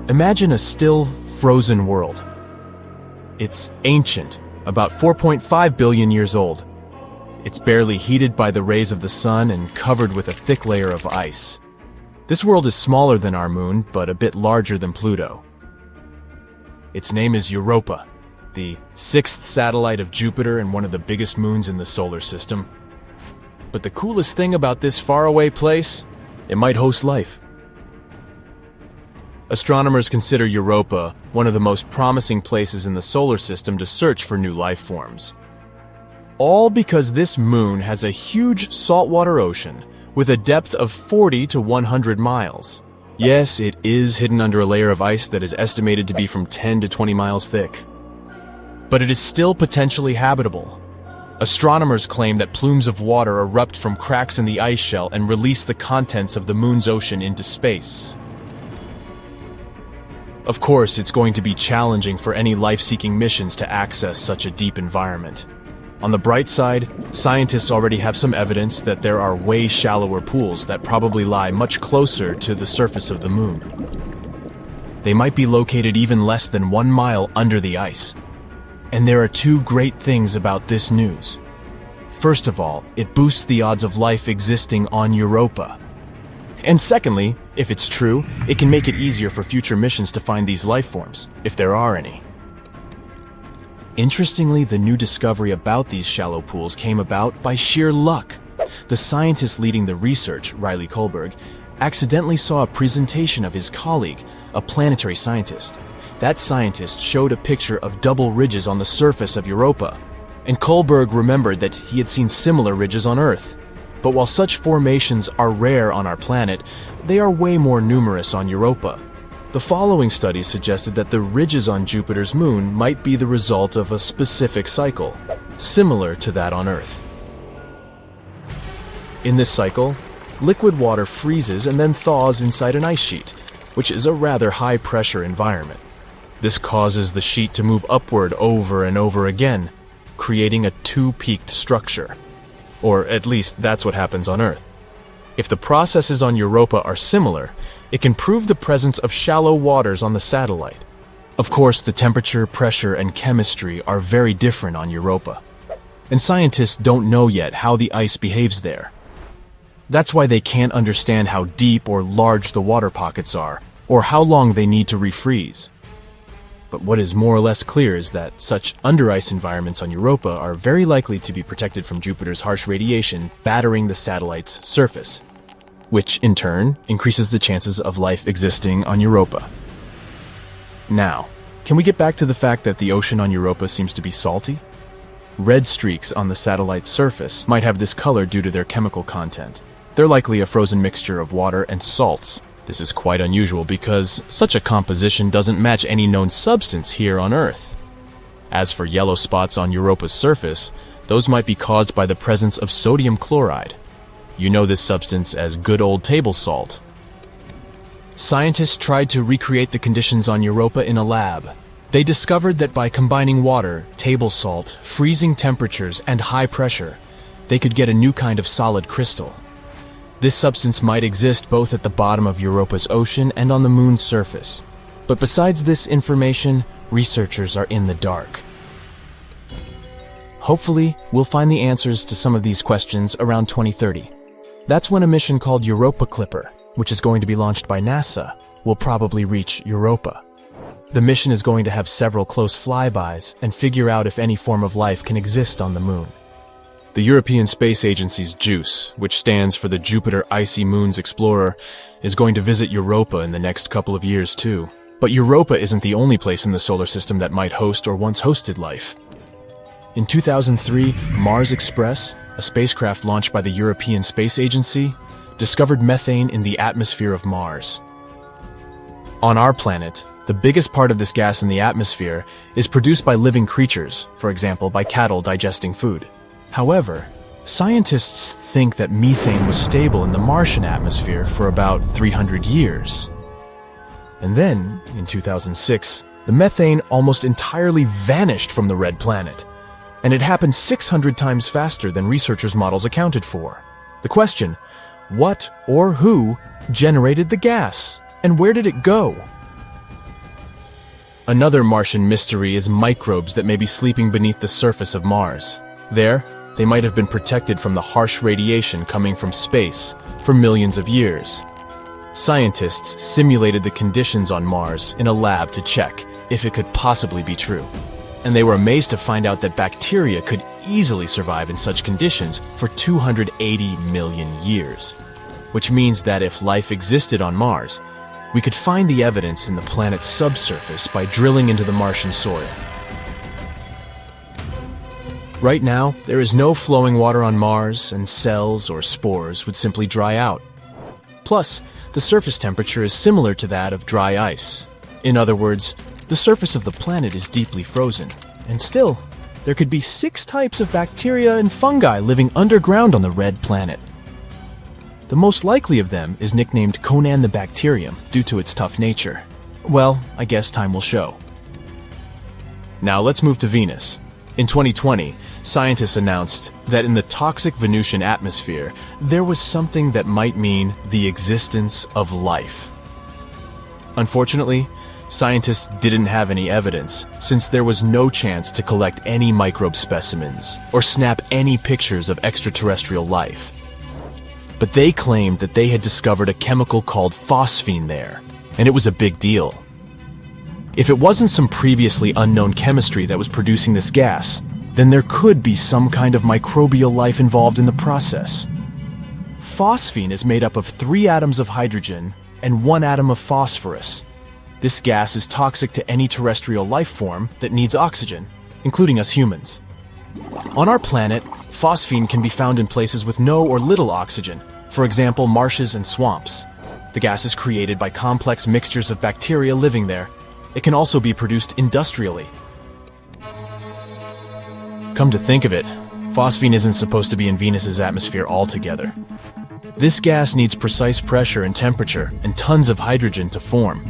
Imagine a still, frozen world. It's ancient, about 4.5 billion years old. It's barely heated by the rays of the sun and covered with a thick layer of ice. This world is smaller than our moon, but a bit larger than Pluto. Its name is Europa, the sixth satellite of Jupiter and one of the biggest moons in the solar system. But the coolest thing about this faraway place, it might host life. Astronomers consider Europa one of the most promising places in the solar system to search for new life forms. All because this moon has a huge saltwater ocean with a depth of 40 to 100 miles. Yes, it is hidden under a layer of ice that is estimated to be from 10 to 20 miles thick. But it is still potentially habitable. Astronomers claim that plumes of water erupt from cracks in the ice shell and release the contents of the moon's ocean into space. Of course, it's going to be challenging for any life-seeking missions to access such a deep environment. On the bright side, scientists already have some evidence that there are way shallower pools that probably lie much closer to the surface of the moon. They might be located even less than 1 mile under the ice. And there are two great things about this news. First of all, it boosts the odds of life existing on Europa. And secondly, if it's true, it can make it easier for future missions to find these life forms, if there are any. Interestingly, the new discovery about these shallow pools came about by sheer luck. The scientist leading the research, Riley Kohlberg, accidentally saw a presentation of his colleague, a planetary scientist. That scientist showed a picture of double ridges on the surface of Europa, and Kohlberg remembered that he had seen similar ridges on Earth. But while such formations are rare on our planet, they are way more numerous on Europa. The following studies suggested that the ridges on Jupiter's moon might be the result of a specific cycle, similar to that on Earth. In this cycle, liquid water freezes and then thaws inside an ice sheet, which is a rather high-pressure environment. This causes the sheet to move upward over and over again, creating a two-peaked structure. Or at least that's what happens on Earth. If the processes on Europa are similar, it can prove the presence of shallow waters on the satellite. Of course, the temperature, pressure, and chemistry are very different on Europa. And scientists don't know yet how the ice behaves there. That's why they can't understand how deep or large the water pockets are, or how long they need to refreeze. But what is more or less clear is that such under-ice environments on Europa are very likely to be protected from Jupiter's harsh radiation battering the satellite's surface, which in turn increases the chances of life existing on Europa. Now, can we get back to the fact that the ocean on Europa seems to be salty? Red streaks on the satellite's surface might have this color due to their chemical content. They're likely a frozen mixture of water and salts. This is quite unusual because such a composition doesn't match any known substance here on Earth. As for yellow spots on Europa's surface, those might be caused by the presence of sodium chloride. You know this substance as good old table salt. Scientists tried to recreate the conditions on Europa in a lab. They discovered that by combining water, table salt, freezing temperatures, and high pressure, they could get a new kind of solid crystal. This substance might exist both at the bottom of Europa's ocean and on the moon's surface. But besides this information, researchers are in the dark. Hopefully, we'll find the answers to some of these questions around 2030. That's when a mission called Europa Clipper, which is going to be launched by NASA, will probably reach Europa. The mission is going to have several close flybys and figure out if any form of life can exist on the moon. The European Space Agency's JWST, which stands for the Jupiter Icy Moons Explorer, is going to visit Europa in the next couple of years too. But Europa isn't the only place in the solar system that might host or once hosted life. In 2003, Mars Express, a spacecraft launched by the European Space Agency, discovered methane in the atmosphere of Mars. On our planet, the biggest part of this gas in the atmosphere is produced by living creatures, for example by cattle digesting food. However, scientists think that methane was stable in the Martian atmosphere for about 300 years. And then, in 2006, the methane almost entirely vanished from the red planet, and it happened 600 times faster than researchers' models accounted for. The question, what or who generated the gas, and where did it go? Another Martian mystery is microbes that may be sleeping beneath the surface of Mars. There, they might have been protected from the harsh radiation coming from space for millions of years. Scientists simulated the conditions on Mars in a lab to check if it could possibly be true. And they were amazed to find out that bacteria could easily survive in such conditions for 280 million years. Which means that if life existed on Mars, we could find the evidence in the planet's subsurface by drilling into the Martian soil. Right now, there is no flowing water on Mars, and cells or spores would simply dry out. Plus, the surface temperature is similar to that of dry ice. In other words, the surface of the planet is deeply frozen, and still, there could be 6 types of bacteria and fungi living underground on the red planet. The most likely of them is nicknamed Conan the Bacterium due to its tough nature. Well, I guess time will show. Now let's move to Venus. In 2020, scientists announced that in the toxic Venusian atmosphere, there was something that might mean the existence of life. Unfortunately, scientists didn't have any evidence, since there was no chance to collect any microbe specimens or snap any pictures of extraterrestrial life. But they claimed that they had discovered a chemical called phosphine there, and it was a big deal. If it wasn't some previously unknown chemistry that was producing this gas, then there could be some kind of microbial life involved in the process. Phosphine is made up of 3 atoms of hydrogen and 1 atom of phosphorus. This gas is toxic to any terrestrial life form that needs oxygen, including us humans. On our planet, phosphine can be found in places with no or little oxygen, for example, marshes and swamps. The gas is created by complex mixtures of bacteria living there. It can also be produced industrially. Come to think of it, phosphine isn't supposed to be in Venus's atmosphere altogether. This gas needs precise pressure and temperature and tons of hydrogen to form.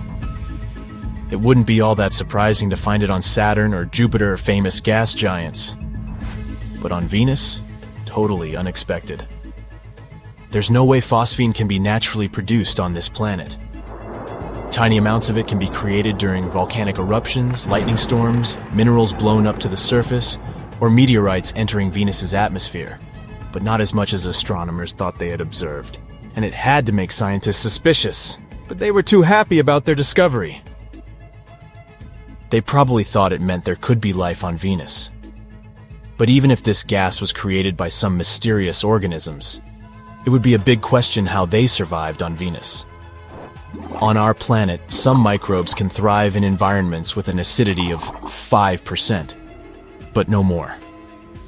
It wouldn't be all that surprising to find it on Saturn or Jupiter, famous gas giants. But on Venus, totally unexpected. There's no way phosphine can be naturally produced on this planet. Tiny amounts of it can be created during volcanic eruptions, lightning storms, minerals blown up to the surface, or meteorites entering Venus's atmosphere, but not as much as astronomers thought they had observed. And it had to make scientists suspicious, but they were too happy about their discovery. They probably thought it meant there could be life on Venus. But even if this gas was created by some mysterious organisms, it would be a big question how they survived on Venus. On our planet, some microbes can thrive in environments with an acidity of 5%, but no more.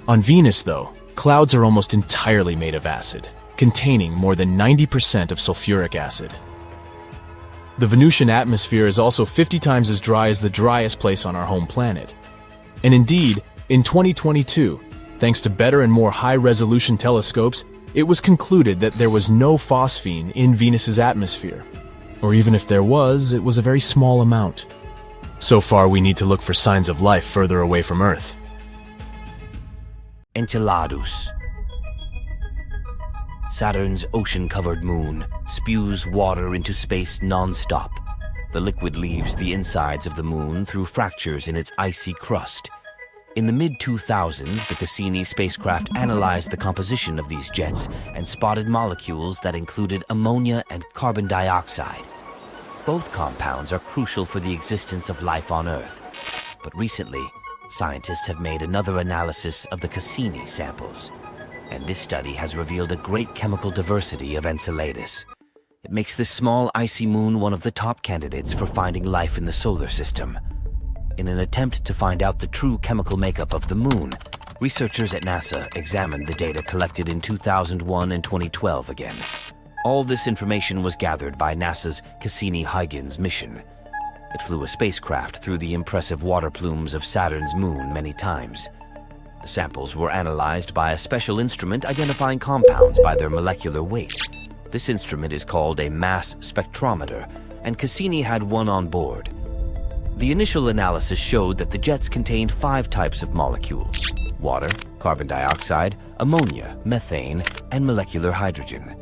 On Venus, though, clouds are almost entirely made of acid, containing more than 90% of sulfuric acid. The Venusian atmosphere is also 50 times as dry as the driest place on our home planet. And indeed, in 2022, thanks to better and more high-resolution telescopes, it was concluded that there was no phosphine in Venus's atmosphere. Or even if there was, it was a very small amount. So far, we need to look for signs of life further away from Earth. Enceladus. Saturn's ocean-covered moon spews water into space non-stop. The liquid leaves the insides of the moon through fractures in its icy crust. In the mid-2000s, the Cassini spacecraft analyzed the composition of these jets and spotted molecules that included ammonia and carbon dioxide. Both compounds are crucial for the existence of life on Earth. But recently, scientists have made another analysis of the Cassini samples. And this study has revealed a great chemical diversity of Enceladus. It makes this small icy moon one of the top candidates for finding life in the solar system. In an attempt to find out the true chemical makeup of the moon, researchers at NASA examined the data collected in 2001 and 2012 again. All this information was gathered by NASA's Cassini-Huygens mission. It flew a spacecraft through the impressive water plumes of Saturn's moon many times. The samples were analyzed by a special instrument identifying compounds by their molecular weight. This instrument is called a mass spectrometer, and Cassini had one on board. The initial analysis showed that the jets contained 5 types of molecules: water, carbon dioxide, ammonia, methane, and molecular hydrogen.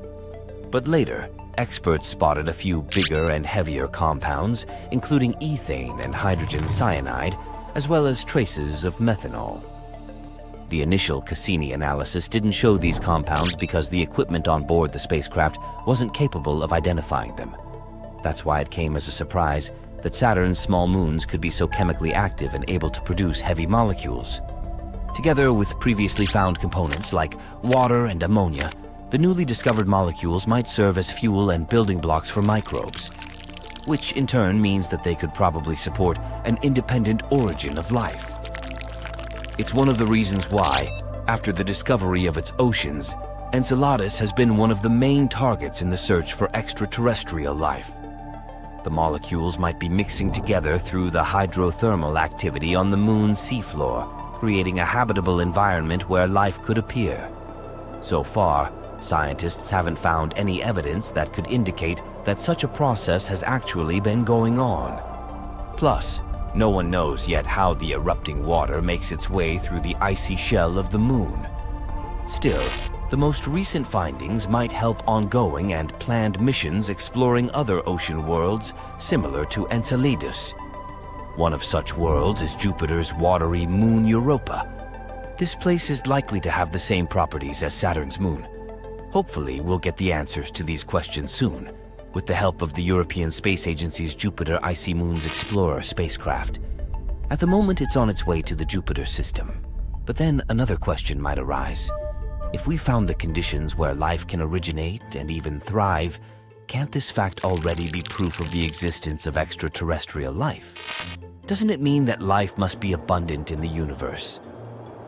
But later, experts spotted a few bigger and heavier compounds, including ethane and hydrogen cyanide, as well as traces of methanol. The initial Cassini analysis didn't show these compounds because the equipment on board the spacecraft wasn't capable of identifying them. That's why it came as a surprise that Saturn's small moons could be so chemically active and able to produce heavy molecules. Together with previously found components like water and ammonia, the newly discovered molecules might serve as fuel and building blocks for microbes, which in turn means that they could probably support an independent origin of life. It's one of the reasons why, after the discovery of its oceans, Enceladus has been one of the main targets in the search for extraterrestrial life. The molecules might be mixing together through the hydrothermal activity on the moon's seafloor, creating a habitable environment where life could appear. So far, scientists haven't found any evidence that could indicate that such a process has actually been going on. Plus, no one knows yet how the erupting water makes its way through the icy shell of the moon. Still, the most recent findings might help ongoing and planned missions exploring other ocean worlds similar to Enceladus. One of such worlds is Jupiter's watery moon Europa. This place is likely to have the same properties as Saturn's moon. Hopefully, we'll get the answers to these questions soon, with the help of the European Space Agency's Jupiter Icy Moons Explorer spacecraft. At the moment, it's on its way to the Jupiter system. But then another question might arise. If we found the conditions where life can originate and even thrive, can't this fact already be proof of the existence of extraterrestrial life? Doesn't it mean that life must be abundant in the universe?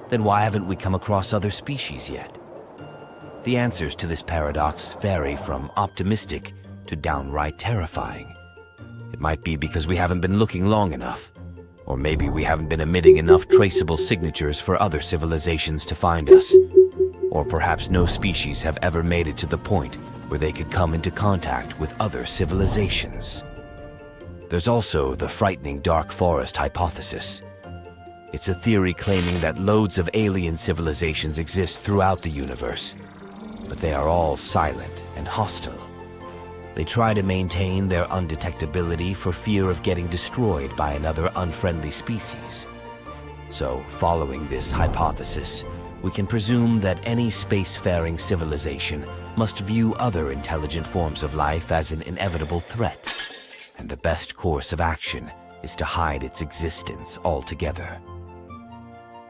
Then why haven't we come across other species yet? The answers to this paradox vary from optimistic to downright terrifying. It might be because we haven't been looking long enough, or maybe we haven't been emitting enough traceable signatures for other civilizations to find us, or perhaps no species have ever made it to the point where they could come into contact with other civilizations. There's also the frightening dark forest hypothesis. It's a theory claiming that loads of alien civilizations exist throughout the universe, but they are all silent and hostile. They try to maintain their undetectability for fear of getting destroyed by another unfriendly species. So, following this hypothesis, we can presume that any spacefaring civilization must view other intelligent forms of life as an inevitable threat, and the best course of action is to hide its existence altogether.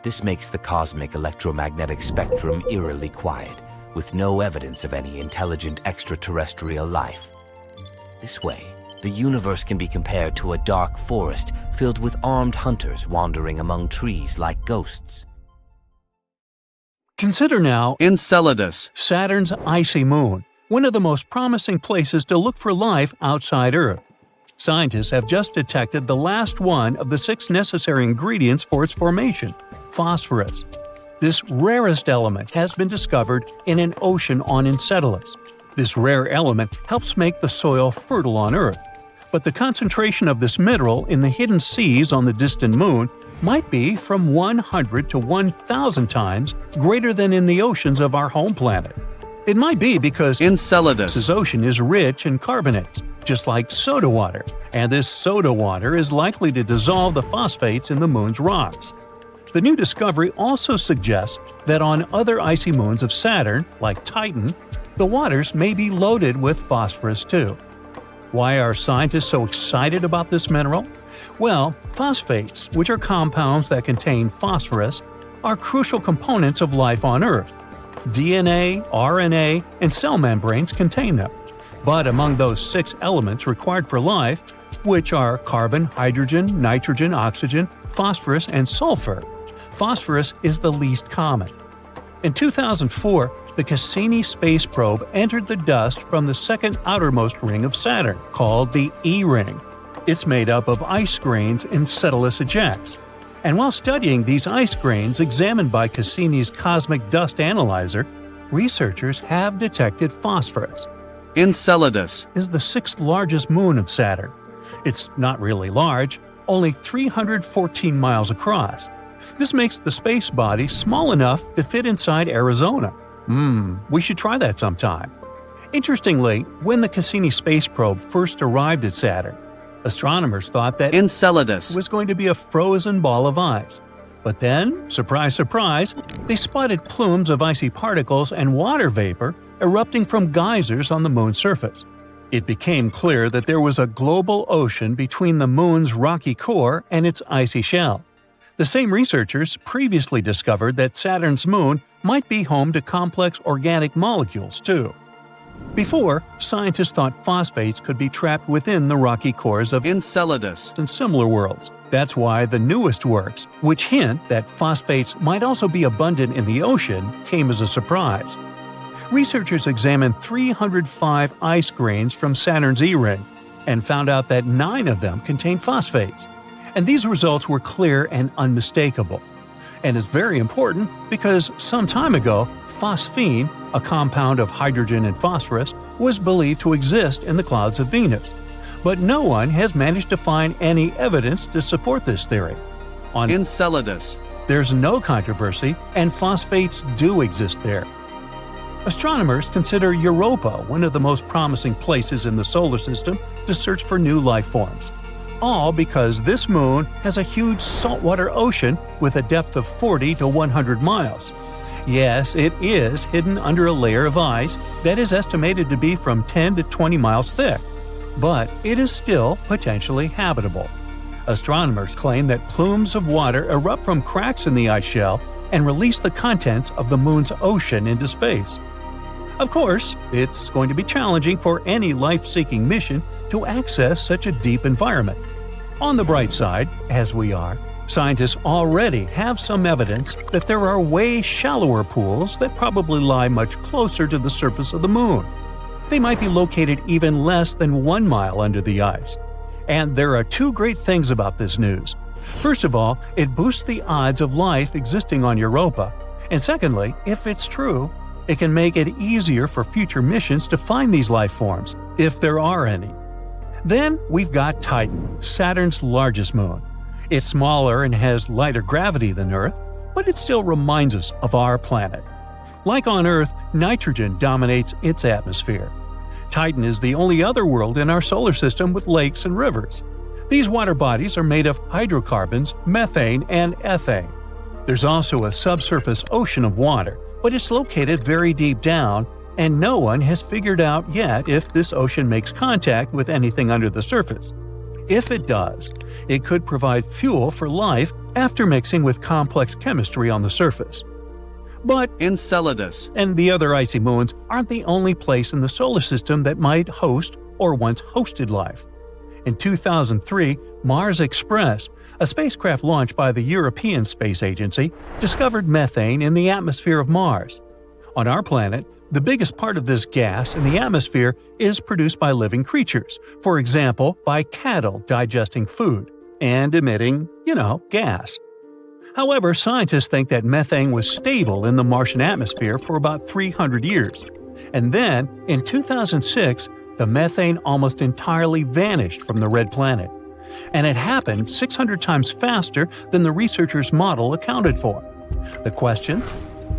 This makes the cosmic electromagnetic spectrum eerily quiet, with no evidence of any intelligent extraterrestrial life. This way, the universe can be compared to a dark forest filled with armed hunters wandering among trees like ghosts. Consider now Enceladus, Saturn's icy moon, one of the most promising places to look for life outside Earth. Scientists have just detected the last one of the 6 necessary ingredients for its formation: phosphorus. This rarest element has been discovered in an ocean on Enceladus. This rare element helps make the soil fertile on Earth. But the concentration of this mineral in the hidden seas on the distant moon might be from 100 to 1,000 times greater than in the oceans of our home planet. It might be because Enceladus's ocean is rich in carbonates, just like soda water, and this soda water is likely to dissolve the phosphates in the moon's rocks. The new discovery also suggests that on other icy moons of Saturn, like Titan, the waters may be loaded with phosphorus too. Why are scientists so excited about this mineral? Well, phosphates, which are compounds that contain phosphorus, are crucial components of life on Earth. DNA, RNA, and cell membranes contain them. But among those 6 elements required for life, which are carbon, hydrogen, nitrogen, oxygen, phosphorus, and sulfur, phosphorus is the least common. In 2004, the Cassini space probe entered the dust from the second outermost ring of Saturn, called the E-ring. It's made up of ice grains Enceladus ejects. And while studying these ice grains examined by Cassini's cosmic dust analyzer, researchers have detected phosphorus. Enceladus is the 6th largest moon of Saturn. It's not really large, only 314 miles across. This makes the space body small enough to fit inside Arizona. We should try that sometime. Interestingly, when the Cassini space probe first arrived at Saturn, astronomers thought that Enceladus was going to be a frozen ball of ice. But then, surprise, surprise, they spotted plumes of icy particles and water vapor erupting from geysers on the Moon's surface. It became clear that there was a global ocean between the Moon's rocky core and its icy shell. The same researchers previously discovered that Saturn's moon might be home to complex organic molecules, too. Before, scientists thought phosphates could be trapped within the rocky cores of Enceladus and similar worlds. That's why the newest works, which hint that phosphates might also be abundant in the ocean, came as a surprise. Researchers examined 305 ice grains from Saturn's E-ring and found out that 9 of them contained phosphates. And these results were clear and unmistakable. And it's very important because some time ago, phosphine, a compound of hydrogen and phosphorus, was believed to exist in the clouds of Venus. But no one has managed to find any evidence to support this theory. On Enceladus there's no controversy, and phosphates do exist there. Astronomers consider Europa one of the most promising places in the solar system to search for new life forms. All because this moon has a huge saltwater ocean with a depth of 40 to 100 miles. Yes, it is hidden under a layer of ice that is estimated to be from 10 to 20 miles thick. But it is still potentially habitable. Astronomers claim that plumes of water erupt from cracks in the ice shell and release the contents of the moon's ocean into space. Of course, it's going to be challenging for any life-seeking mission to access such a deep environment. On the bright side, as we are, scientists already have some evidence that there are way shallower pools that probably lie much closer to the surface of the moon. They might be located even less than 1 mile under the ice. And there are 2 great things about this news. First of all, it boosts the odds of life existing on Europa. And secondly, if it's true, it can make it easier for future missions to find these life forms, if there are any. Then we've got Titan, Saturn's largest moon. It's smaller and has lighter gravity than Earth, but it still reminds us of our planet. Like on Earth, nitrogen dominates its atmosphere. Titan is the only other world in our solar system with lakes and rivers. These water bodies are made of hydrocarbons, methane, and ethane. There's also a subsurface ocean of water, but it's located very deep down, and no one has figured out yet if this ocean makes contact with anything under the surface. If it does, it could provide fuel for life after mixing with complex chemistry on the surface. But Enceladus and the other icy moons aren't the only place in the solar system that might host or once hosted life. In 2003, Mars Express, a spacecraft launched by the European Space Agency, discovered methane in the atmosphere of Mars. On our planet, the biggest part of this gas in the atmosphere is produced by living creatures, for example, by cattle digesting food and emitting, gas. However, scientists think that methane was stable in the Martian atmosphere for about 300 years. And then, in 2006, the methane almost entirely vanished from the red planet. And it happened 600 times faster than the researchers' model accounted for. The question?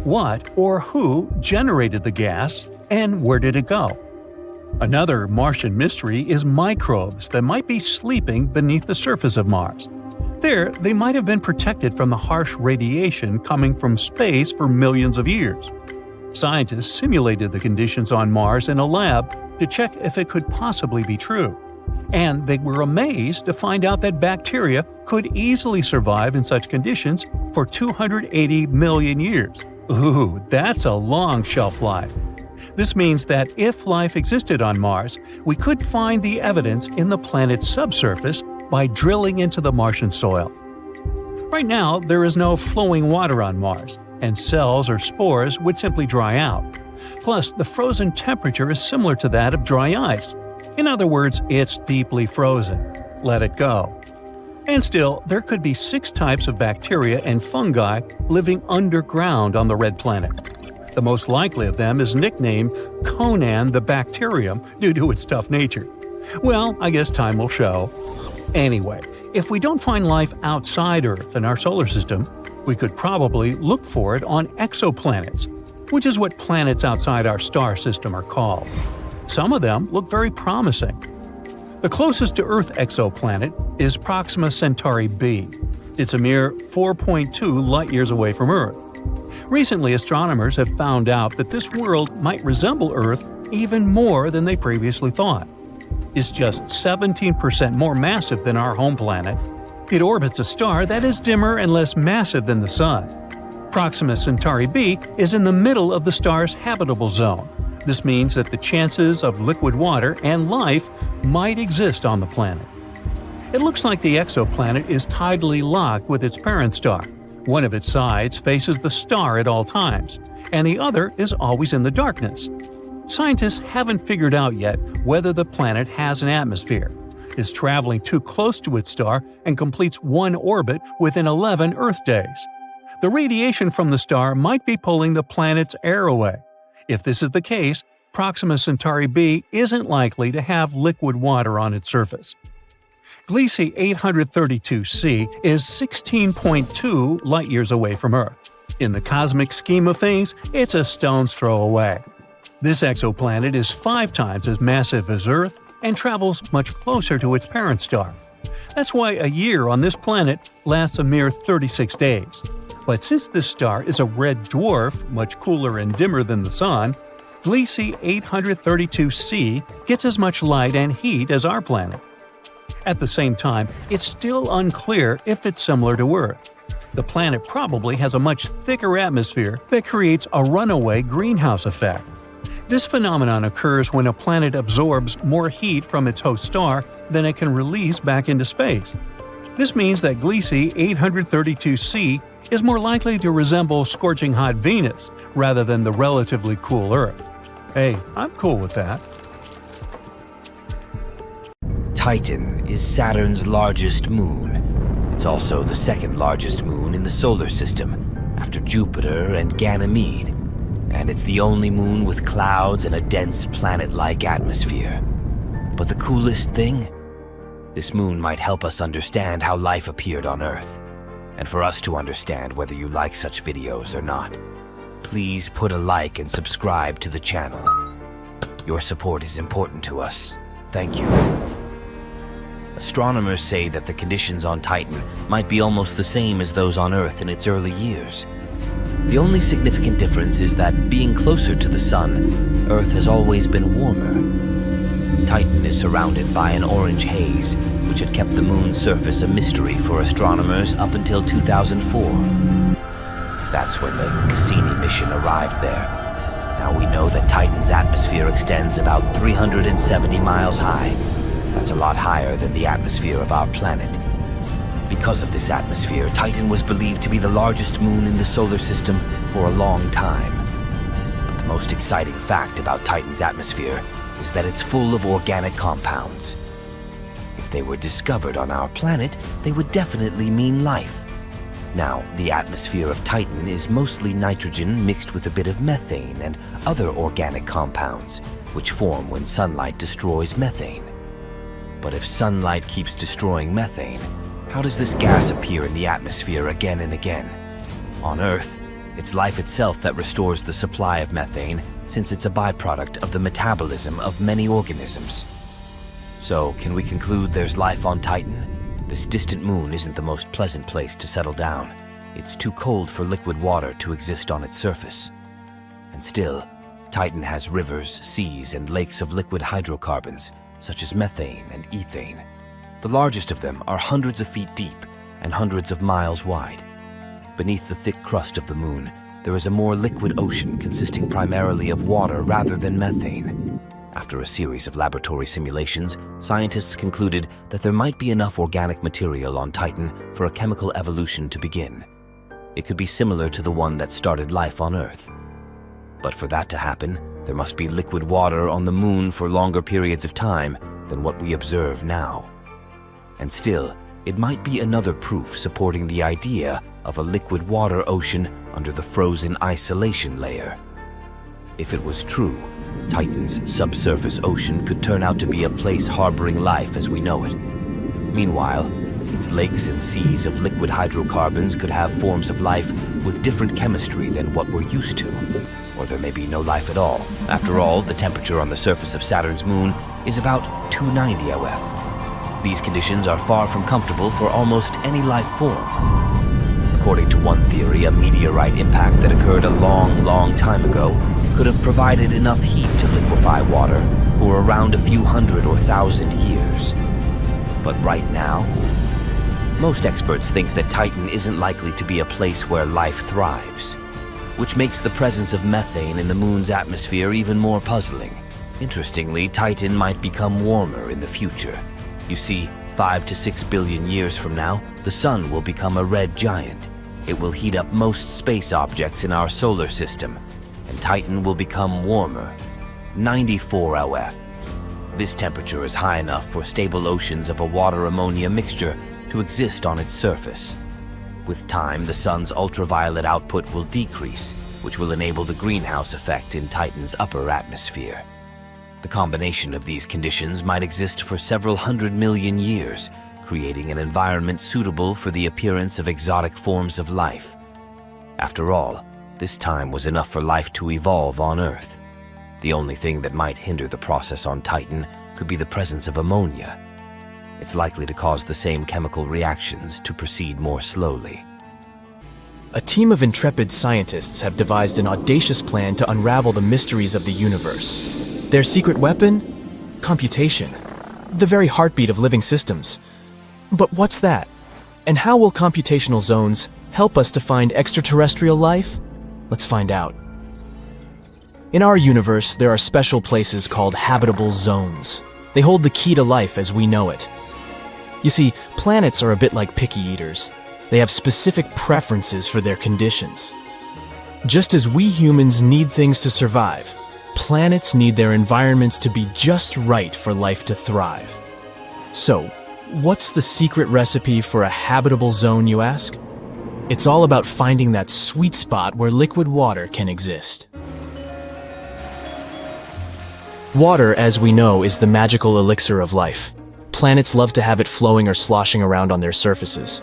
What or who generated the gas, and where did it go? Another Martian mystery is microbes that might be sleeping beneath the surface of Mars. There, they might have been protected from the harsh radiation coming from space for millions of years. Scientists simulated the conditions on Mars in a lab to check if it could possibly be true. And they were amazed to find out that bacteria could easily survive in such conditions for 280 million years. Ooh, that's a long shelf life. This means that if life existed on Mars, we could find the evidence in the planet's subsurface by drilling into the Martian soil. Right now, there is no flowing water on Mars, and cells or spores would simply dry out. Plus, the frozen temperature is similar to that of dry ice. In other words, it's deeply frozen. Let it go. And still, there could be 6 types of bacteria and fungi living underground on the red planet. The most likely of them is nicknamed Conan the Bacterium due to its tough nature. Well, I guess time will show. Anyway, if we don't find life outside Earth in our solar system, we could probably look for it on exoplanets, which is what planets outside our star system are called. Some of them look very promising. The closest to Earth exoplanet is Proxima Centauri b. It's a mere 4.2 light-years away from Earth. Recently, astronomers have found out that this world might resemble Earth even more than they previously thought. It's just 17% more massive than our home planet. It orbits a star that is dimmer and less massive than the Sun. Proxima Centauri b is in the middle of the star's habitable zone. This means that the chances of liquid water and life might exist on the planet. It looks like the exoplanet is tidally locked with its parent star. One of its sides faces the star at all times, and the other is always in the darkness. Scientists haven't figured out yet whether the planet has an atmosphere, is traveling too close to its star, and completes one orbit within 11 Earth days. The radiation from the star might be pulling the planet's air away. If this is the case, Proxima Centauri b isn't likely to have liquid water on its surface. Gliese 832c is 16.2 light-years away from Earth. In the cosmic scheme of things, it's a stone's throw away. This exoplanet is 5 times as massive as Earth and travels much closer to its parent star. That's why a year on this planet lasts a mere 36 days. But since this star is a red dwarf, much cooler and dimmer than the Sun, Gliese 832c gets as much light and heat as our planet. At the same time, it's still unclear if it's similar to Earth. The planet probably has a much thicker atmosphere that creates a runaway greenhouse effect. This phenomenon occurs when a planet absorbs more heat from its host star than it can release back into space. This means that Gliese 832c is more likely to resemble scorching hot Venus rather than the relatively cool Earth. Hey, I'm cool with that. Titan is Saturn's largest moon. It's also the second largest moon in the solar system, after Jupiter and Ganymede. And it's the only moon with clouds and a dense planet-like atmosphere. But the coolest thing? This moon might help us understand how life appeared on Earth, and for us to understand whether you like such videos or not. Please put a like and subscribe to the channel. Your support is important to us. Thank you. Astronomers say that the conditions on Titan might be almost the same as those on Earth in its early years. The only significant difference is that, being closer to the Sun, Earth has always been warmer. Titan is surrounded by an orange haze, which had kept the moon's surface a mystery for astronomers up until 2004. That's when the Cassini mission arrived there. Now we know that Titan's atmosphere extends about 370 miles high. That's a lot higher than the atmosphere of our planet. Because of this atmosphere, Titan was believed to be the largest moon in the solar system for a long time. But the most exciting fact about Titan's atmosphere is that it's full of organic compounds. If they were discovered on our planet, they would definitely mean life. Now, the atmosphere of Titan is mostly nitrogen mixed with a bit of methane and other organic compounds, which form when sunlight destroys methane. But if sunlight keeps destroying methane, how does this gas appear in the atmosphere again and again? On Earth, it's life itself that restores the supply of methane, since it's a byproduct of the metabolism of many organisms. So, can we conclude there's life on Titan? This distant moon isn't the most pleasant place to settle down. It's too cold for liquid water to exist on its surface. And still, Titan has rivers, seas, and lakes of liquid hydrocarbons, such as methane and ethane. The largest of them are hundreds of feet deep and hundreds of miles wide. Beneath the thick crust of the moon, there is a more liquid ocean consisting primarily of water rather than methane. After a series of laboratory simulations, scientists concluded that there might be enough organic material on Titan for a chemical evolution to begin. It could be similar to the one that started life on Earth. But for that to happen, there must be liquid water on the moon for longer periods of time than what we observe now. And still, it might be another proof supporting the idea of a liquid water ocean under the frozen isolation layer. If it was true, Titan's subsurface ocean could turn out to be a place harboring life as we know it. Meanwhile, its lakes and seas of liquid hydrocarbons could have forms of life with different chemistry than what we're used to. or there may be no life at all. After all, the temperature on the surface of Saturn's moon is about 290 OF. These conditions are far from comfortable for almost any life form. According to one theory, a meteorite impact that occurred a long time ago could have provided enough heat to liquefy water for around a few hundred or thousand years. But right now, most experts think that Titan isn't likely to be a place where life thrives, which makes the presence of methane in the moon's atmosphere even more puzzling. Interestingly, Titan might become warmer in the future. You see, 5 to 6 billion years from now, the sun will become a red giant. It will heat up most space objects in our solar system, and Titan will become warmer, 94 OF. This temperature is high enough for stable oceans of a water-ammonia mixture to exist on its surface. With time, the sun's ultraviolet output will decrease, which will enable the greenhouse effect in Titan's upper atmosphere. The combination of these conditions might exist for several 100 million years, creating an environment suitable for the appearance of exotic forms of life. After all, this time was enough for life to evolve on Earth. The only thing that might hinder the process on Titan could be the presence of ammonia. It's likely to cause the same chemical reactions to proceed more slowly. A team of intrepid scientists have devised an audacious plan to unravel the mysteries of the universe. Their secret weapon? Computation. The very heartbeat of living systems. But what's that? And how will computational zones help us to find extraterrestrial life? Let's find out. In our universe, there are special places called habitable zones. They hold the key to life as we know it. You see, planets are a bit like picky eaters. They have specific preferences for their conditions. Just as we humans need things to survive, planets need their environments to be just right for life to thrive. So, what's the secret recipe for a habitable zone, you ask? It's all about finding that sweet spot where liquid water can exist. Water, as we know, is the magical elixir of life. Planets love to have it flowing or sloshing around on their surfaces.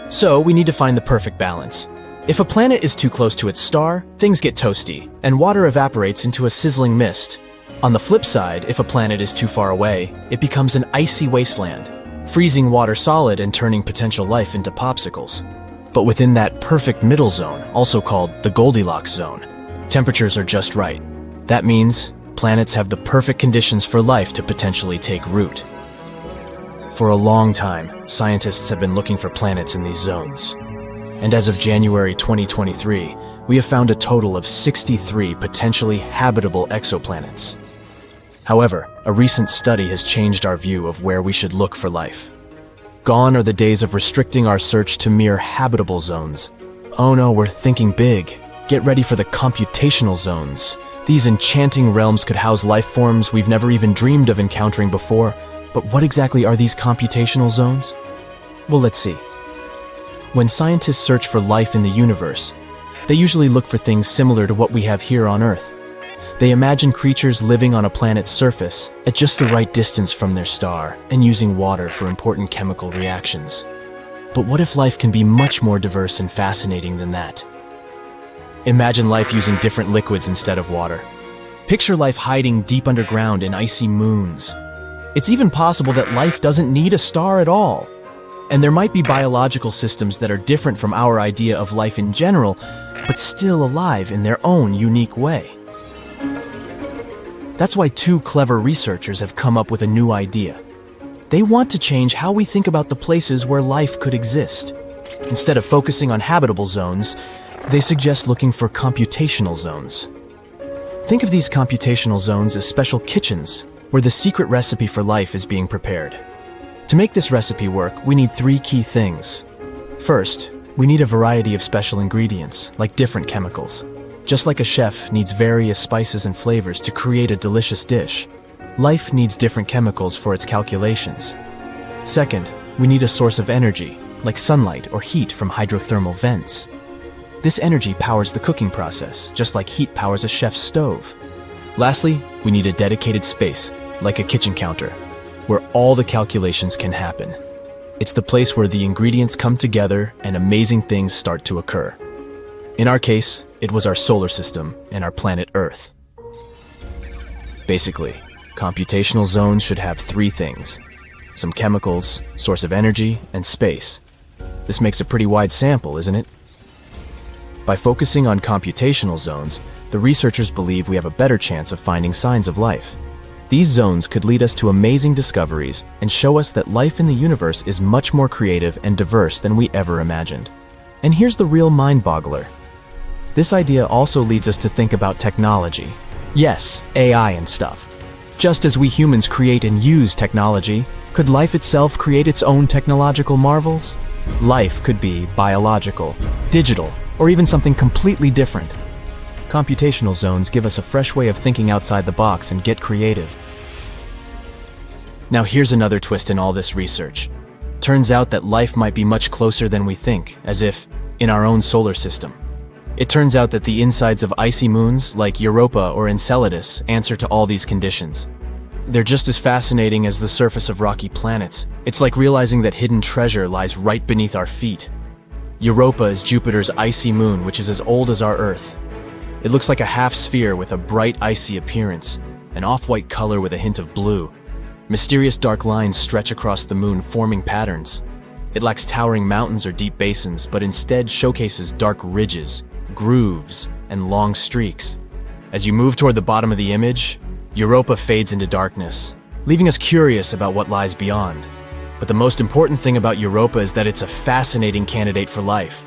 So, we need to find the perfect balance. If a planet is too close to its star, things get toasty, and water evaporates into a sizzling mist. On the flip side, if a planet is too far away, it becomes an icy wasteland, freezing water solid and turning potential life into popsicles. But within that perfect middle zone, also called the Goldilocks zone, temperatures are just right. That means planets have the perfect conditions for life to potentially take root. For a long time, scientists have been looking for planets in these zones. And as of January 2023, we have found a total of 63 potentially habitable exoplanets. However, a recent study has changed our view of where we should look for life. Gone are the days of restricting our search to mere habitable zones. Oh no, we're thinking big. Get ready for the computational zones. These enchanting realms could house life forms we've never even dreamed of encountering before. But what exactly are these computational zones? Well, let's see. When scientists search for life in the universe, they usually look for things similar to what we have here on Earth. They imagine creatures living on a planet's surface at just the right distance from their star and using water for important chemical reactions. But what if life can be much more diverse and fascinating than that? Imagine life using different liquids instead of water. Picture life hiding deep underground in icy moons. It's even possible that life doesn't need a star at all. And there might be biological systems that are different from our idea of life in general, but still alive in their own unique way. That's why two clever researchers have come up with a new idea. They want to change how we think about the places where life could exist. Instead of focusing on habitable zones, they suggest looking for computational zones. Think of these computational zones as special kitchens, where the secret recipe for life is being prepared. To make this recipe work, we need 3 key things. First, we need a variety of special ingredients, like different chemicals. Just like a chef needs various spices and flavors to create a delicious dish, life needs different chemicals for its calculations. Second, we need a source of energy, like sunlight or heat from hydrothermal vents. This energy powers the cooking process, just like heat powers a chef's stove. Lastly, we need a dedicated space, like a kitchen counter, where all the calculations can happen. It's the place where the ingredients come together and amazing things start to occur. In our case, It was our solar system and our planet Earth. Basically, computational zones should have three things: some chemicals, source of energy, and space. This makes a pretty wide sample, isn't it? By focusing on computational zones, the researchers believe we have a better chance of finding signs of life. These zones could lead us to amazing discoveries and show us that life in the universe is much more creative and diverse than we ever imagined. And here's the real mind-boggler. This idea also leads us to think about technology. Yes, AI and stuff. Just as we humans create and use technology, could life itself create its own technological marvels? Life could be biological, digital, or even something completely different. Computational zones give us a fresh way of thinking outside the box and get creative. Now here's another twist in all this research. Turns out that life might be much closer than we think, as if in our own solar system. It turns out that the insides of icy moons, like Europa or Enceladus, answer to all these conditions. They're just as fascinating as the surface of rocky planets. It's like realizing that hidden treasure lies right beneath our feet. Europa is Jupiter's icy moon, which is as old as our Earth. It looks like a half sphere with a bright icy appearance, an off-white color with a hint of blue. Mysterious dark lines stretch across the moon, forming patterns. It lacks towering mountains or deep basins, but instead showcases dark ridges, grooves, and long streaks. As you move toward the bottom of the image, Europa fades into darkness, leaving us curious about what lies beyond. But the most important thing about Europa is that it's a fascinating candidate for life.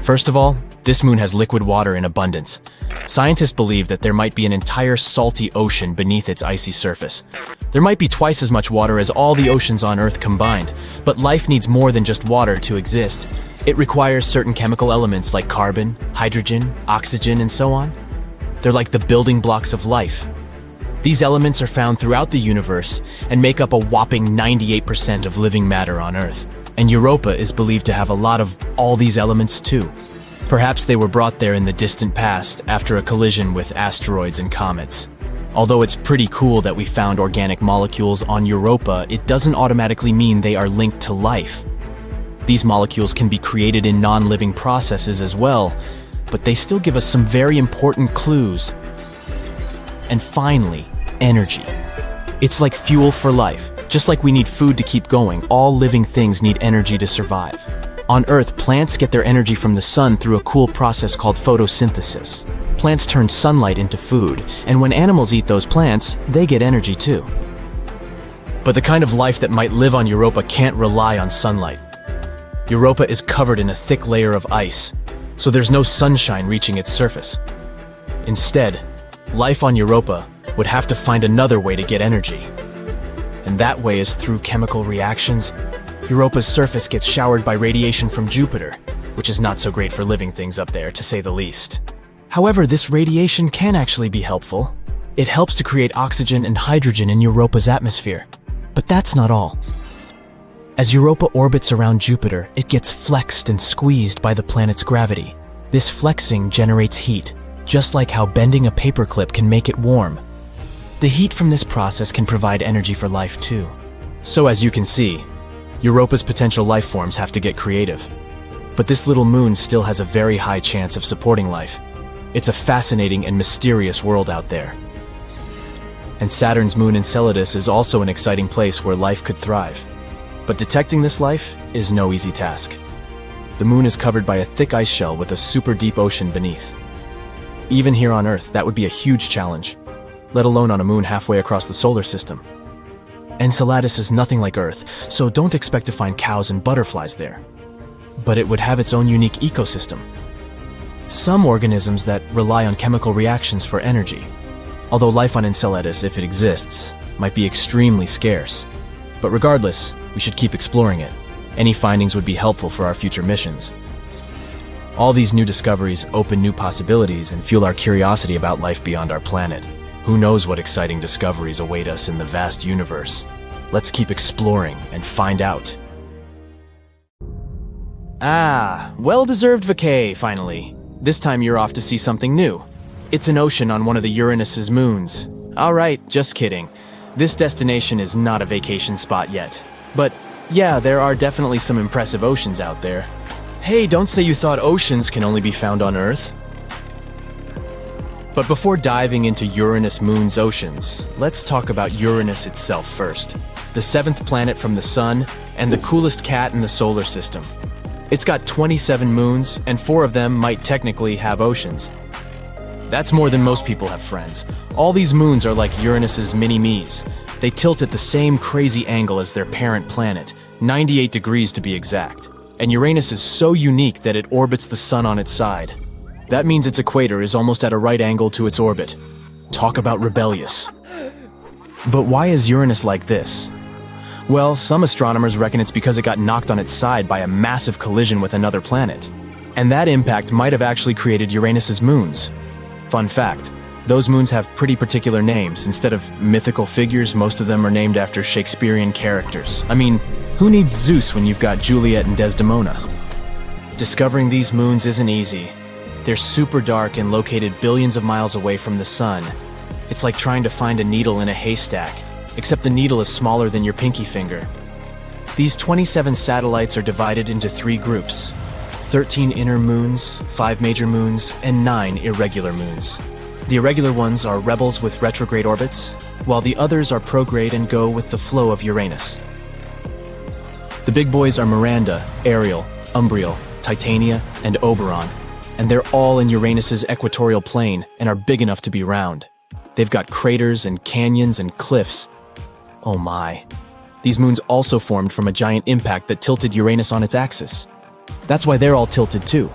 First of all, this moon has liquid water in abundance. Scientists believe that there might be an entire salty ocean beneath its icy surface. There might be twice as much water as all the oceans on Earth combined, but life needs more than just water to exist. It requires certain chemical elements like carbon, hydrogen, oxygen, and so on. They're like the building blocks of life. These elements are found throughout the universe and make up a whopping 98% of living matter on Earth. And Europa is believed to have a lot of all these elements too. Perhaps they were brought there in the distant past after a collision with asteroids and comets. Although it's pretty cool that we found organic molecules on Europa, it doesn't automatically mean they are linked to life. These molecules can be created in non-living processes as well, but they still give us some very important clues. And finally, energy. It's like fuel for life. Just like we need food to keep going, all living things need energy to survive. On Earth, plants get their energy from the sun through a cool process called photosynthesis. Plants turn sunlight into food, and when animals eat those plants, they get energy too. But the kind of life that might live on Europa can't rely on sunlight. Europa is covered in a thick layer of ice, so there's no sunshine reaching its surface. Instead, life on Europa would have to find another way to get energy. And that way is through chemical reactions. Europa's surface gets showered by radiation from Jupiter, which is not so great for living things up there, to say the least. However, this radiation can actually be helpful. It helps to create oxygen and hydrogen in Europa's atmosphere. But that's not all. As Europa orbits around Jupiter, it gets flexed and squeezed by the planet's gravity. This flexing generates heat, just like how bending a paperclip can make it warm. The heat from this process can provide energy for life too. So as you can see, Europa's potential life forms have to get creative. But this little moon still has a very high chance of supporting life. It's a fascinating and mysterious world out there. And Saturn's moon Enceladus is also an exciting place where life could thrive. But detecting this life is no easy task. The moon is covered by a thick ice shell with a super deep ocean beneath. Even here on Earth, that would be a huge challenge, let alone on a moon halfway across the solar system. Enceladus is nothing like Earth, so don't expect to find cows and butterflies there. But it would have its own unique ecosystem. Some organisms that rely on chemical reactions for energy. Although life on Enceladus, if it exists, might be extremely scarce. But regardless, we should keep exploring it. Any findings would be helpful for our future missions. All these new discoveries open new possibilities and fuel our curiosity about life beyond our planet. Who knows what exciting discoveries await us in the vast universe? Let's keep exploring and find out. Ah, well-deserved vacay, finally. This time you're off to see something new. It's an ocean on one of the Uranus's moons. Alright, just kidding. This destination is not a vacation spot yet. But yeah, there are definitely some impressive oceans out there. Hey, don't say you thought oceans can only be found on Earth. But before diving into Uranus Moon's oceans, let's talk about Uranus itself first. The seventh planet from the Sun, and the coolest cat in the solar system. It's got 27 moons, and 4 of them might technically have oceans. That's more than most people have, friends. All these moons are like Uranus's mini-me's. They tilt at the same crazy angle as their parent planet, 98 degrees to be exact. And Uranus is so unique that it orbits the Sun on its side. That means its equator is almost at a right angle to its orbit. Talk about rebellious. But why is Uranus like this? Well, some astronomers reckon it's because it got knocked on its side by a massive collision with another planet. And that impact might have actually created Uranus's moons. Fun fact, those moons have pretty particular names. Instead of mythical figures, most of them are named after Shakespearean characters. I mean, who needs Zeus when you've got Juliet and Desdemona? Discovering these moons isn't easy. They're super dark and located billions of miles away from the Sun. It's like trying to find a needle in a haystack, except the needle is smaller than your pinky finger. These 27 satellites are divided into 3 groups: 13 inner moons, 5 major moons, and 9 irregular moons. The irregular ones are rebels with retrograde orbits, while the others are prograde and go with the flow of Uranus. The big boys are Miranda, Ariel, Umbriel, Titania, and Oberon, and they're all in Uranus's equatorial plane and are big enough to be round. They've got craters and canyons and cliffs. Oh my. These moons also formed from a giant impact that tilted Uranus on its axis. That's why they're all tilted too.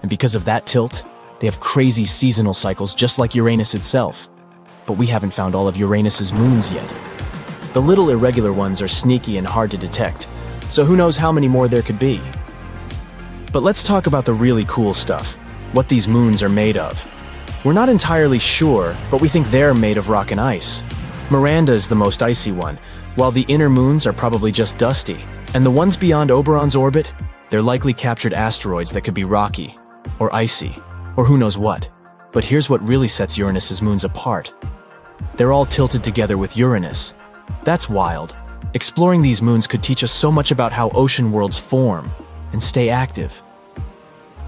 And because of that tilt, they have crazy seasonal cycles just like Uranus itself. But we haven't found all of Uranus's moons yet. The little irregular ones are sneaky and hard to detect, so who knows how many more there could be. But let's talk about the really cool stuff. What these moons are made of. We're not entirely sure, but we think they're made of rock and ice. Miranda is the most icy one, while the inner moons are probably just dusty. And the ones beyond Oberon's orbit, they're likely captured asteroids that could be rocky, or icy, or who knows what. But here's what really sets Uranus's moons apart. They're all tilted together with Uranus. That's wild. Exploring these moons could teach us so much about how ocean worlds form and stay active.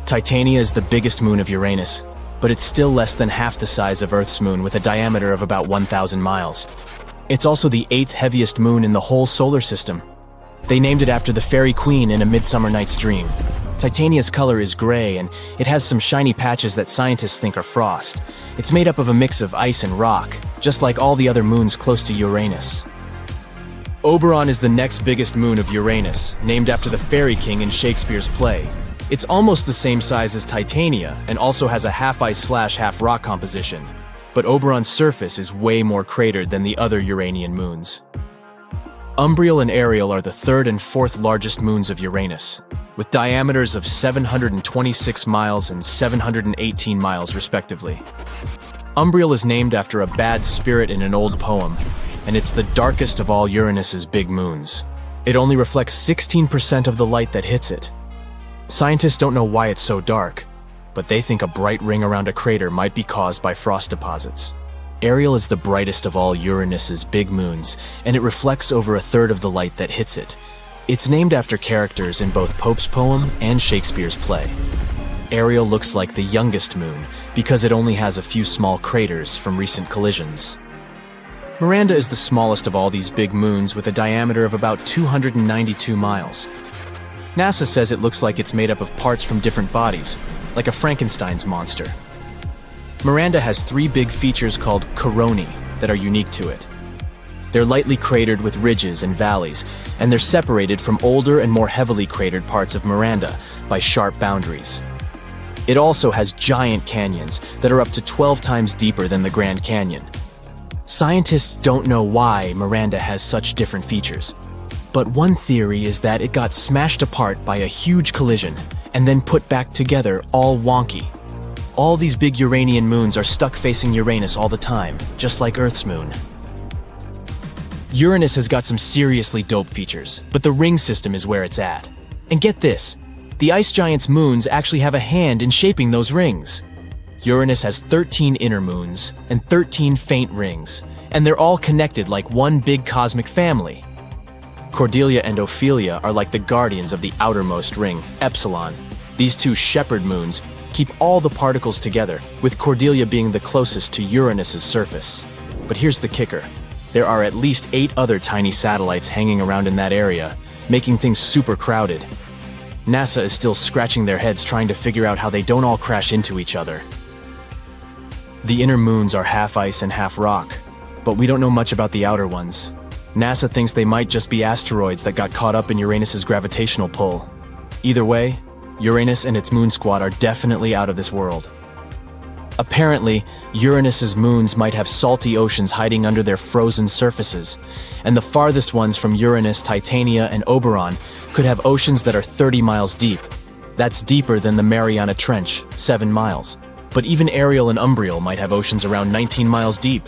Titania is the biggest moon of Uranus, but it's still less than half the size of Earth's moon with a diameter of about 1,000 miles. It's also the 8th heaviest moon in the whole solar system. They named it after the fairy queen in A Midsummer Night's Dream. Titania's color is gray, and it has some shiny patches that scientists think are frost. It's made up of a mix of ice and rock, just like all the other moons close to Uranus. Oberon is the next biggest moon of Uranus, named after the fairy king in Shakespeare's play. It's almost the same size as Titania, and also has a half-ice/half rock composition. But Oberon's surface is way more cratered than the other Uranian moons. Umbriel and Ariel are the 3rd and 4th largest moons of Uranus, with diameters of 726 miles and 718 miles respectively. Umbriel is named after a bad spirit in an old poem, and it's the darkest of all Uranus's big moons. It only reflects 16% of the light that hits it. Scientists don't know why it's so dark, but they think a bright ring around a crater might be caused by frost deposits. Ariel is the brightest of all Uranus's big moons, and it reflects over a third of the light that hits it. It's named after characters in both Pope's poem and Shakespeare's play. Ariel looks like the youngest moon because it only has a few small craters from recent collisions. Miranda is the smallest of all these big moons with a diameter of about 292 miles. NASA says it looks like it's made up of parts from different bodies, like a Frankenstein's monster. Miranda has 3 big features called coronae that are unique to it. They're lightly cratered with ridges and valleys, and they're separated from older and more heavily cratered parts of Miranda by sharp boundaries. It also has giant canyons that are up to 12 times deeper than the Grand Canyon. Scientists don't know why Miranda has such different features. But one theory is that it got smashed apart by a huge collision and then put back together all wonky. All these big Uranian moons are stuck facing Uranus all the time, just like Earth's moon. Uranus has got some seriously dope features, but the ring system is where it's at. And get this, the ice giant's moons actually have a hand in shaping those rings. Uranus has 13 inner moons and 13 faint rings, and they're all connected like one big cosmic family. Cordelia and Ophelia are like the guardians of the outermost ring, Epsilon. These two shepherd moons keep all the particles together, with Cordelia being the closest to Uranus's surface. But here's the kicker. There are at least 8 other tiny satellites hanging around in that area, making things super crowded. NASA is still scratching their heads trying to figure out how they don't all crash into each other. The inner moons are half ice and half rock, but we don't know much about the outer ones. NASA thinks they might just be asteroids that got caught up in Uranus's gravitational pull. Either way, Uranus and its moon squad are definitely out of this world. Apparently, Uranus's moons might have salty oceans hiding under their frozen surfaces, and the farthest ones from Uranus, Titania, and Oberon could have oceans that are 30 miles deep. That's deeper than the Mariana Trench, 7 miles. But even Ariel and Umbriel might have oceans around 19 miles deep.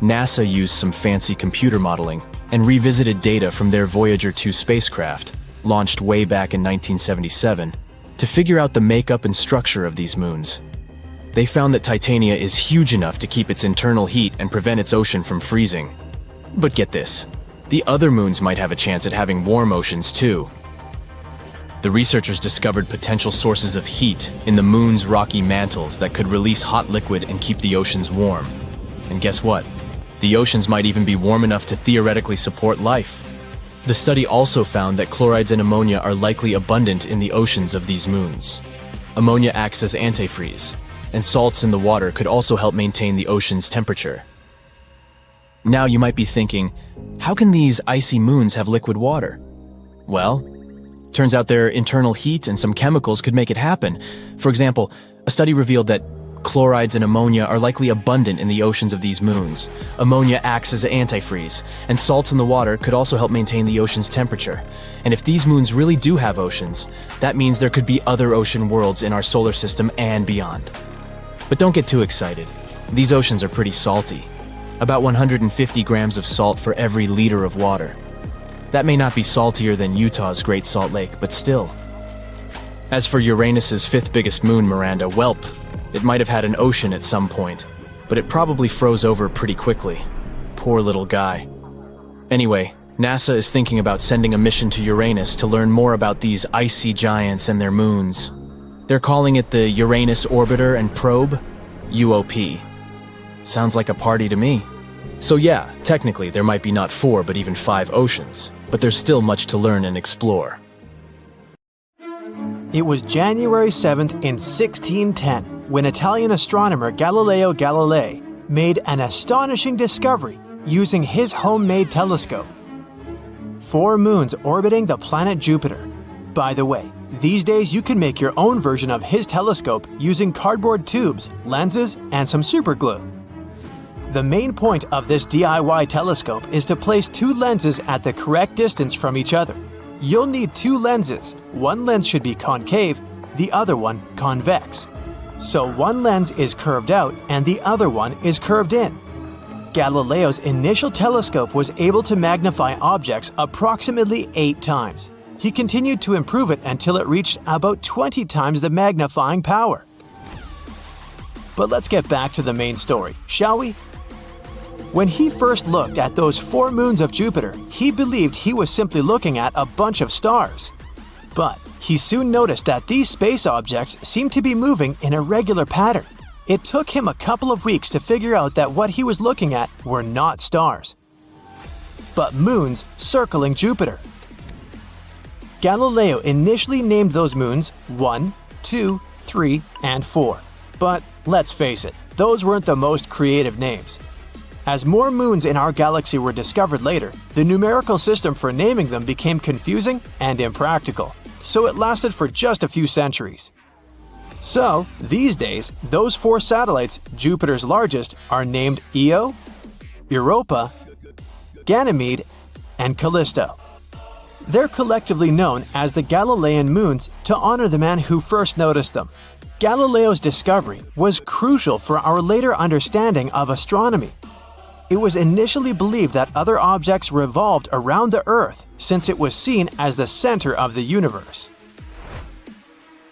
NASA used some fancy computer modeling and revisited data from their Voyager 2 spacecraft, launched way back in 1977, to figure out the makeup and structure of these moons. They found that Titania is huge enough to keep its internal heat and prevent its ocean from freezing. But get this, the other moons might have a chance at having warm oceans too. The researchers discovered potential sources of heat in the moon's rocky mantles that could release hot liquid and keep the oceans warm. And guess what? The oceans might even be warm enough to theoretically support life. The study also found that chlorides and ammonia are likely abundant in the oceans of these moons. Ammonia acts as antifreeze, and salts in the water could also help maintain the ocean's temperature. Now you might be thinking, how can these icy moons have liquid water? Well, turns out their internal heat and some chemicals could make it happen. For example, a study revealed that chlorides and ammonia are likely abundant in the oceans of these moons. Ammonia acts as an antifreeze, and salts in the water could also help maintain the ocean's temperature. And if these moons really do have oceans, that means there could be other ocean worlds in our solar system and beyond. But don't get too excited. These oceans are pretty salty. About 150 grams of salt for every liter of water. That may not be saltier than Utah's Great Salt Lake, but still. As for Uranus's 5th biggest moon, Miranda, welp, it might have had an ocean at some point, but it probably froze over pretty quickly. Poor little guy. Anyway, NASA is thinking about sending a mission to Uranus to learn more about these icy giants and their moons. They're calling it the Uranus Orbiter and Probe, UOP. Sounds like a party to me. So yeah, technically there might be not 4 but even 5 oceans, but there's still much to learn and explore. It was January 7th in 1610 when Italian astronomer Galileo Galilei made an astonishing discovery using his homemade telescope. 4 moons orbiting the planet Jupiter. By the way, these days you can make your own version of his telescope using cardboard tubes, lenses, and some superglue. The main point of this DIY telescope is to place 2 lenses at the correct distance from each other. You'll need 2 lenses. One lens should be concave, the other one convex. So one lens is curved out and the other one is curved in. Galileo's initial telescope was able to magnify objects approximately 8 times. He continued to improve it until it reached about 20 times the magnifying power. But let's get back to the main story, shall we? When he first looked at those 4 moons of Jupiter, he believed he was simply looking at a bunch of stars. But he soon noticed that these space objects seemed to be moving in a regular pattern. It took him a couple of weeks to figure out that what he was looking at were not stars, but moons circling Jupiter. Galileo initially named those moons 1, 2, 3, and 4. But let's face it, those weren't the most creative names. As more moons in our galaxy were discovered later, the numerical system for naming them became confusing and impractical, so it lasted for just a few centuries. So, these days, those 4 satellites, Jupiter's largest, are named Io, Europa, Ganymede, and Callisto. They're collectively known as the Galilean moons to honor the man who first noticed them. Galileo's discovery was crucial for our later understanding of astronomy. It was initially believed that other objects revolved around the Earth since it was seen as the center of the universe.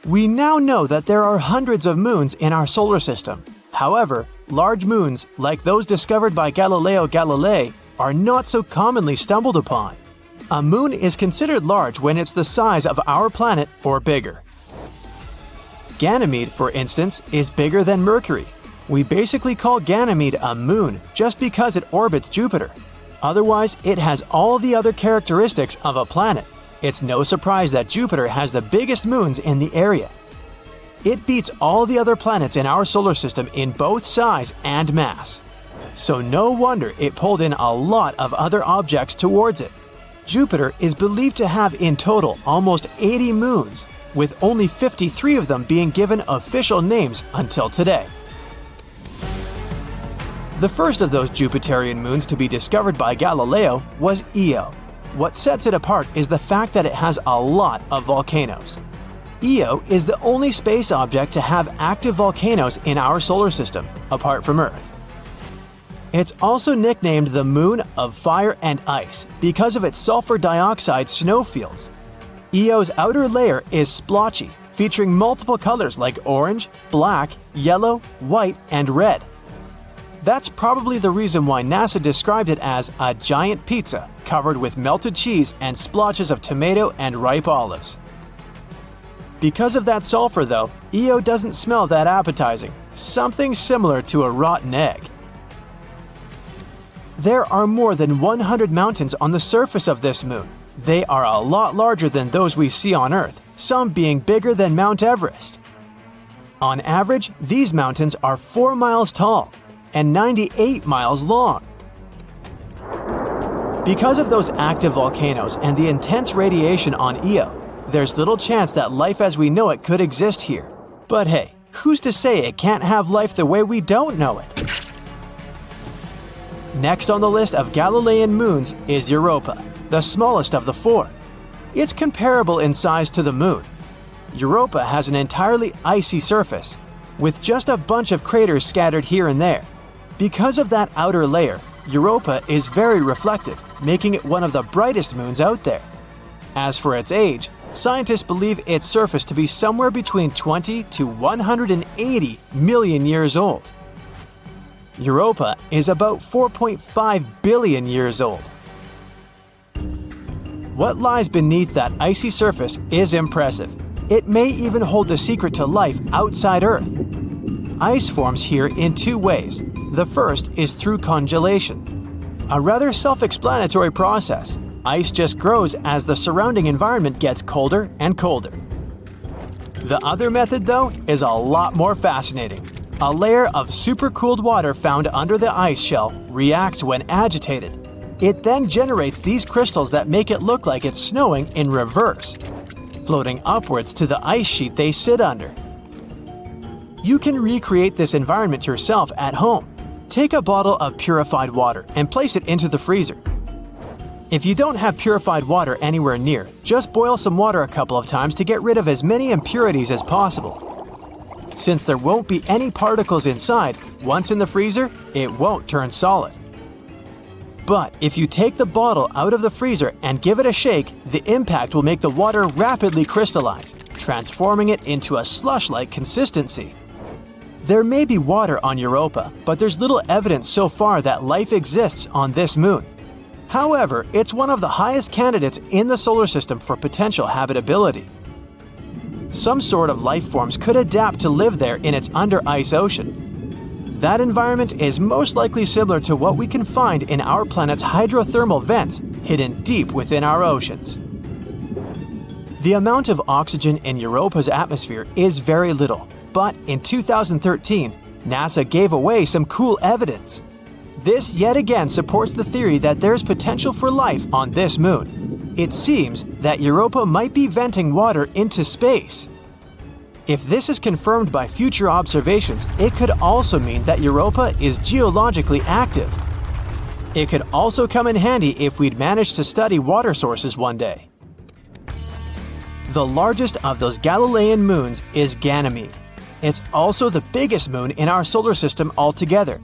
We now know that there are hundreds of moons in our solar system. However, large moons, like those discovered by Galileo Galilei, are not so commonly stumbled upon. A moon is considered large when it's the size of our planet or bigger. Ganymede, for instance, is bigger than Mercury. We basically call Ganymede a moon just because it orbits Jupiter. Otherwise, it has all the other characteristics of a planet. It's no surprise that Jupiter has the biggest moons in the area. It beats all the other planets in our solar system in both size and mass. So no wonder it pulled in a lot of other objects towards it. Jupiter is believed to have in total almost 80 moons, with only 53 of them being given official names until today. The first of those Jupiterian moons to be discovered by Galileo was Io. What sets it apart is the fact that it has a lot of volcanoes. Io is the only space object to have active volcanoes in our solar system, apart from Earth. It's also nicknamed the Moon of Fire and Ice because of its sulfur dioxide snowfields. Io's outer layer is splotchy, featuring multiple colors like orange, black, yellow, white, and red. That's probably the reason why NASA described it as a giant pizza covered with melted cheese and splotches of tomato and ripe olives. Because of that sulfur, though, Io doesn't smell that appetizing, something similar to a rotten egg. There are more than 100 mountains on the surface of this moon. They are a lot larger than those we see on Earth, some being bigger than Mount Everest. On average, these mountains are 4 miles tall and 98 miles long. Because of those active volcanoes and the intense radiation on Io, there's little chance that life as we know it could exist here. But hey, who's to say it can't have life the way we don't know it? Next on the list of Galilean moons is Europa, the smallest of the four. It's comparable in size to the moon. Europa has an entirely icy surface, with just a bunch of craters scattered here and there. Because of that outer layer, Europa is very reflective, making it one of the brightest moons out there. As for its age, scientists believe its surface to be somewhere between 20 to 180 million years old. Europa is about 4.5 billion years old. What lies beneath that icy surface is impressive. It may even hold the secret to life outside Earth. Ice forms here in two ways. The first is through congelation, a rather self-explanatory process. Ice just grows as the surrounding environment gets colder and colder. The other method, though, is a lot more fascinating. A layer of supercooled water found under the ice shell reacts when agitated. It then generates these crystals that make it look like it's snowing in reverse, floating upwards to the ice sheet they sit under. You can recreate this environment yourself at home. Take a bottle of purified water and place it into the freezer. If you don't have purified water anywhere near, just boil some water a couple of times to get rid of as many impurities as possible. Since there won't be any particles inside, once in the freezer, it won't turn solid. But if you take the bottle out of the freezer and give it a shake, the impact will make the water rapidly crystallize, transforming it into a slush-like consistency. There may be water on Europa, but there's little evidence so far that life exists on this moon. However, it's one of the highest candidates in the solar system for potential habitability. Some sort of life forms could adapt to live there in its under-ice ocean. That environment is most likely similar to what we can find in our planet's hydrothermal vents hidden deep within our oceans. The amount of oxygen in Europa's atmosphere is very little, but in 2013, NASA gave away some cool evidence. This yet again supports the theory that there's potential for life on this moon. It seems that Europa might be venting water into space. If this is confirmed by future observations, it could also mean that Europa is geologically active. It could also come in handy if we'd manage to study water sources one day. The largest of those Galilean moons is Ganymede. It's also the biggest moon in our solar system altogether.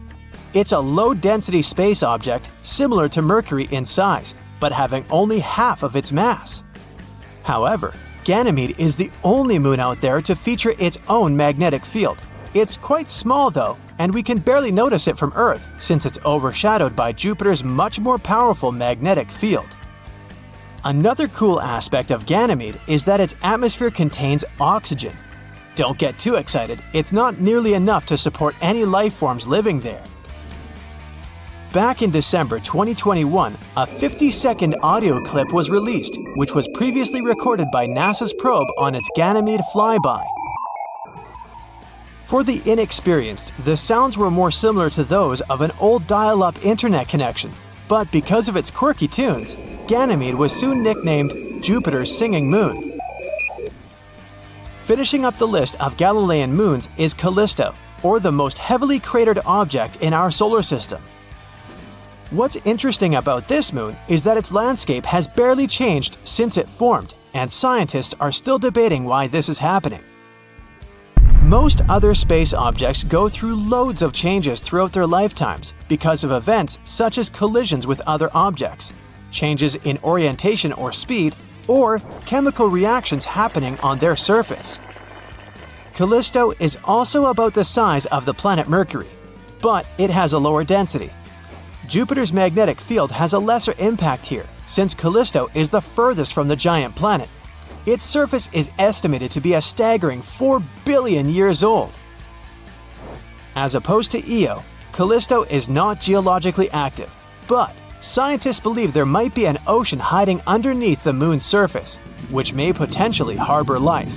It's a low-density space object similar to Mercury in size, but having only half of its mass. However, Ganymede is the only moon out there to feature its own magnetic field. It's quite small though, and we can barely notice it from Earth since it's overshadowed by Jupiter's much more powerful magnetic field. Another cool aspect of Ganymede is that its atmosphere contains oxygen. Don't get too excited, it's not nearly enough to support any life forms living there. Back in December 2021, a 50-second audio clip was released, which was previously recorded by NASA's probe on its Ganymede flyby. For the inexperienced, the sounds were more similar to those of an old dial-up internet connection, but because of its quirky tunes, Ganymede was soon nicknamed Jupiter's singing moon. Finishing up the list of Galilean moons is Callisto, or the most heavily cratered object in our solar system. What's interesting about this moon is that its landscape has barely changed since it formed, and scientists are still debating why this is happening. Most other space objects go through loads of changes throughout their lifetimes because of events such as collisions with other objects, changes in orientation or speed, or chemical reactions happening on their surface. Callisto is also about the size of the planet Mercury, but it has a lower density. Jupiter's magnetic field has a lesser impact here, since Callisto is the furthest from the giant planet. Its surface is estimated to be a staggering 4 billion years old. As opposed to Io, Callisto is not geologically active, but scientists believe there might be an ocean hiding underneath the moon's surface, which may potentially harbor life.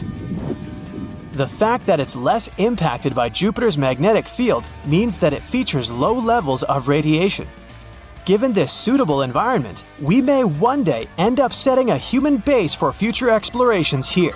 The fact that it's less impacted by Jupiter's magnetic field means that it features low levels of radiation. Given this suitable environment, we may one day end up setting a human base for future explorations here.